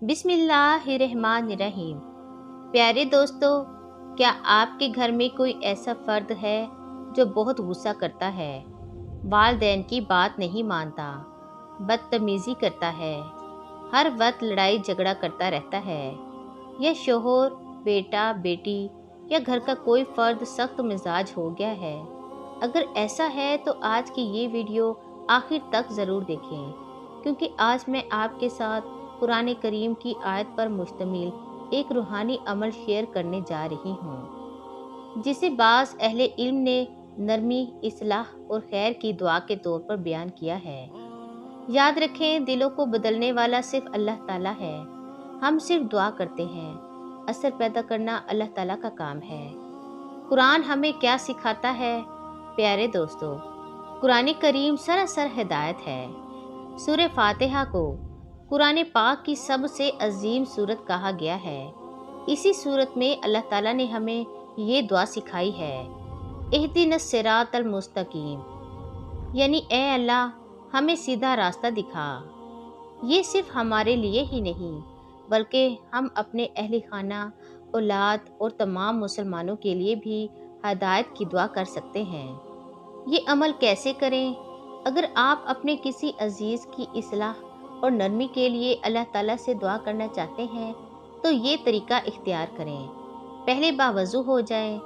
बिस्मिल्लाहिर्रहमानिर्रहीम। प्यारे दोस्तों, क्या आपके घर में कोई ऐसा फ़र्द है जो बहुत गुस्सा करता है, वालिदैन की बात नहीं मानता, बदतमीज़ी करता है, हर वक्त लड़ाई झगड़ा करता रहता है, या शोहर, बेटा, बेटी या घर का कोई फ़र्द सख्त मिजाज हो गया है? अगर ऐसा है तो आज की ये वीडियो आखिर तक ज़रूर देखें, क्योंकि आज मैं आपके साथ कुरान करीम की आयत पर मुश्तमिल एक रूहानी अमल शेयर करने जा रही हूँ, जिसे बाज़ अहले इल्म ने नरमी, इस्लाह और खैर की दुआ के तौर पर बयान किया है। याद रखें, दिलों को बदलने वाला सिर्फ अल्लाह ताला है। हम सिर्फ दुआ करते हैं, असर पैदा करना अल्लाह ताला का काम है। कुरान हमें क्या सिखाता है? प्यारे दोस्तों, कुरान करीम सरासर हिदायत है। सूरह फातिहा को कुरान पाक की सबसे अजीम सूरत कहा गया है। इसी सूरत में अल्लाह ताला ने हमें ये दुआ सिखाई है, इहदिनस सिरातल मुस्तकीम, यानी ए अल्लाह, हमें सीधा रास्ता दिखा। ये सिर्फ हमारे लिए ही नहीं, बल्कि हम अपने अहले खाना, औलाद और तमाम मुसलमानों के लिए भी हदायत की दुआ कर सकते हैं। ये अमल कैसे करें? अगर आप अपने किसी अजीज़ की इस्लाह और नरमी के लिए अल्लाह ताला से दुआ करना चाहते हैं, तो ये तरीका इख्तियार करें। पहले बावज़ू हो जाएं,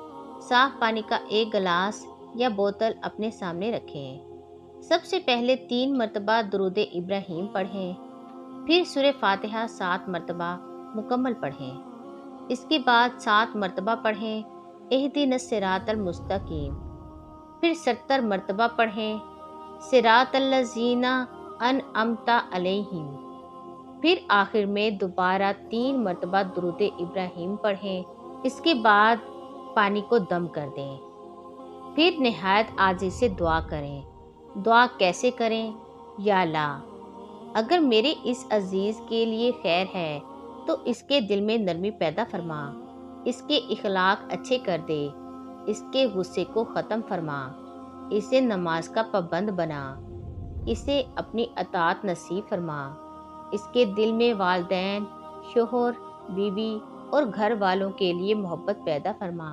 साफ़ पानी का एक गिलास या बोतल अपने सामने रखें। सबसे पहले 3 मरतबा दुरूद इब्राहीम पढ़ें, फिर सूरह फातिहा 7 मरतबा मुकम्मल पढ़ें। इसके बाद 7 मरतबा पढ़ें इहदिनस सिरातल मुस्तकीम, फिर 70 मरतबा पढ़ें सिरातल्लज़ीना अनअमता अलैहिम, फिर आखिर में दोबारा 3 मरतबा दुरूद इब्राहीम पढ़ें। इसके बाद पानी को दम कर दें, फिर निहायत आजी से दुआ करें। दुआ कैसे करें? या अल्लाह, अगर मेरे इस अजीज़ के लिए खैर है तो इसके दिल में नरमी पैदा फरमा, इसके इखलाक अच्छे कर दे, इसके गुस्से को ख़त्म फरमा, इसे नमाज का पाबंद बना, इसे अपनी अताअत नसीब फरमा, इसके दिल में वालिदैन, शोहर, बीवी और घर वालों के लिए मोहब्बत पैदा फरमा।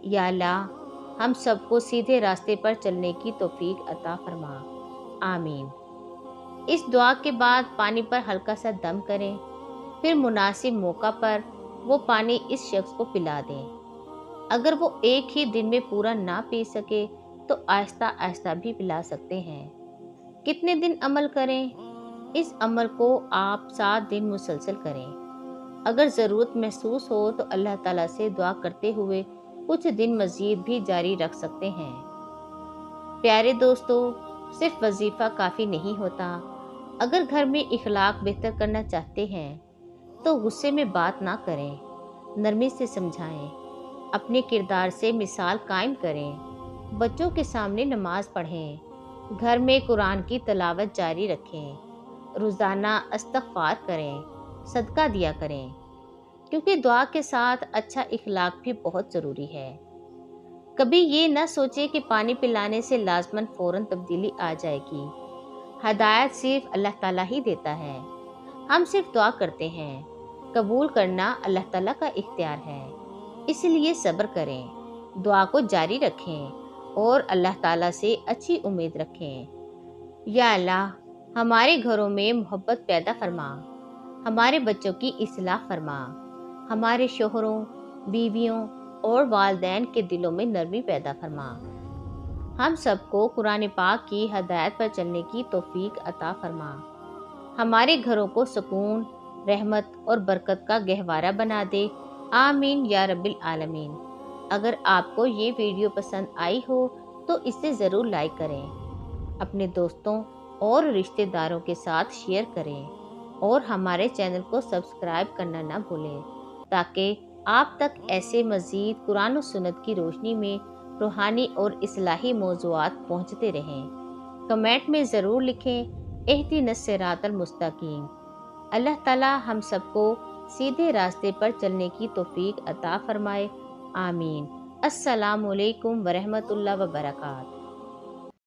या अल्लाह, हम सबको सीधे रास्ते पर चलने की तौफीक अता फरमा। आमीन। इस दुआ के बाद पानी पर हल्का सा दम करें, फिर मुनासिब मौका पर वो पानी इस शख्स को पिला दें। अगर वो एक ही दिन में पूरा ना पी सके तो आहिस्ता आहिस्ता भी पिला सकते हैं। कितने दिन अमल करें? इस अमल को आप 7 दिन मुसलसल करें। अगर ज़रूरत महसूस हो तो अल्लाह ताला से दुआ करते हुए कुछ दिन मज़ीद भी जारी रख सकते हैं। प्यारे दोस्तों, सिर्फ वजीफ़ा काफ़ी नहीं होता। अगर घर में इखलाक बेहतर करना चाहते हैं तो गुस्से में बात ना करें, नरमी से समझाएं, अपने किरदार से मिसाल कायम करें, बच्चों के सामने नमाज पढ़ें, घर में कुरान की तलावत जारी रखें, रोज़ाना इस्तग़फ़ार करें, सदका दिया करें, क्योंकि दुआ के साथ अच्छा इखलाक भी बहुत ज़रूरी है। कभी ये ना सोचें कि पानी पिलाने से लाज़मन फ़ौरन तब्दीली आ जाएगी। हदायत सिर्फ अल्लाह ताला ही देता है, हम सिर्फ दुआ करते हैं। कबूल करना अल्लाह ताला का इख्तियार है, इसलिए सब्र करें, दुआ को जारी रखें और अल्लाह ताला से अच्छी उम्मीद रखें। या अल्लाह, हमारे घरों में मोहब्बत पैदा फरमा, हमारे बच्चों की इस्लाह फरमा, हमारे शोहरों, बीवियों और वालिदैन के दिलों में नरमी पैदा फरमा। हम सबको कुरान पाक की हदायत पर चलने की तौफीक अता फरमा। हमारे घरों को सुकून, रहमत और बरकत का गहवारा बना दे। आमीन या रब्बिल आलमीन। अगर आपको ये वीडियो पसंद आई हो तो इसे ज़रूर लाइक करें, अपने दोस्तों और रिश्तेदारों के साथ शेयर करें और हमारे चैनल को सब्सक्राइब करना ना भूलें, ताकि आप तक ऐसे मज़ीद कुरान और सुन्नत की रोशनी में रूहानी और इस्लाही मौज़ूआत पहुँचते रहें। कमेंट में ज़रूर लिखें इहदिनस सिरातल मुस्तकीम। अल्लाह ताला हम सबको सीधे रास्ते पर चलने की तौफीक अता फरमाए। आमीन। अस्सलामु अलैकुम वरहमतुल्लाहि व बरकातहू।